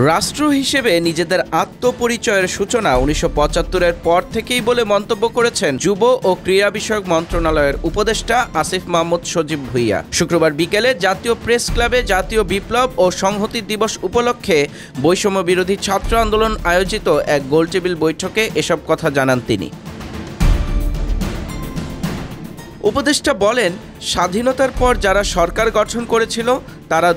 রাষ্ট্র হিসেবে নিজেদের আত্মপরিচয়ের সূচনা ১৯৭৫-এর পর থেকেই বলে মন্তব্য করেছেন যুব ও ক্রীড়া বিষয়ক মন্ত্রণালয়ের উপদেষ্টা আসিফ মাহমুদ সজীব ভুঁইয়া। শুক্রবার বিকেলে জাতীয় প্রেস ক্লাবে জাতীয় বিপ্লব ও সংহতি দিবস উপলক্ষে বৈষম্য বিরোধী ছাত্র আন্দোলন আয়োজিত এক গোলটেবিল বৈঠকে এসব কথা জানান তিনি। উপদেষ্টা বলেন, স্বাধীনতার পর যারা সরকার গঠন করেছিল তারা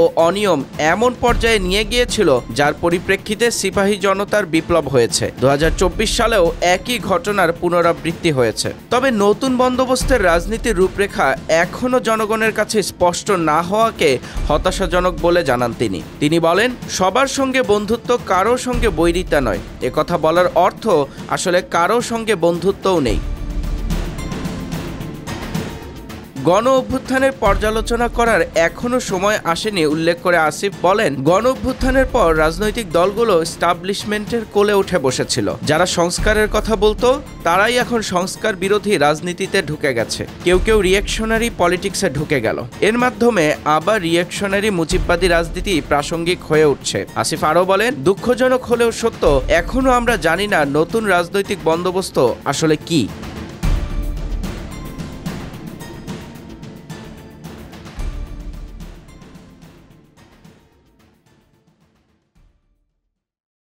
ও অনিয়ম এমন পর্যায়ে নিয়ে গিয়েছিল যার পরিপ্রেক্ষিতে সিপাহী জনতার বিপ্লব হয়েছে। ২০২৪ সালেও একই ঘটনার পুনরাবৃত্তি হয়েছে। তবে নতুন বন্দোবস্তের রাজনীতির রূপরেখা এখনও জনগণের কাছে স্পষ্ট না হওয়াকে হতাশাজনক বলে জানান তিনি বলেন, সবার সঙ্গে বন্ধুত্ব, কারো সঙ্গে বৈরিতা নয়। একথা বলার অর্থ আসলে কারো সঙ্গে বন্ধুত্বও নেই। গণ অভ্যুত্থানের পর্যালোচনা করার এখনো সময় আসেনি উল্লেখ করে আসিফ বলেন, গণ অভ্যুত্থানের পর রাজনৈতিক দলগুলো এস্টাবলিশমেন্টের কোলে উঠে বসেছিল। যারা সংস্কারের কথা বলতো তারাই এখন সংস্কার বিরোধী রাজনীতিতে ঢুকে গেছে। কেউ রিঅ্যাকশনারি পলিটিক্সে ঢুকে গেল। এর মাধ্যমে আবার রিঅ্যাকশনারি মুজিববাদী রাজনীতি প্রাসঙ্গিক হয়ে উঠছে। আসিফ আরও বলেন, দুঃখজনক হলেও সত্য, এখনো আমরা জানি না নতুন রাজনৈতিক বন্দোবস্ত আসলে কি।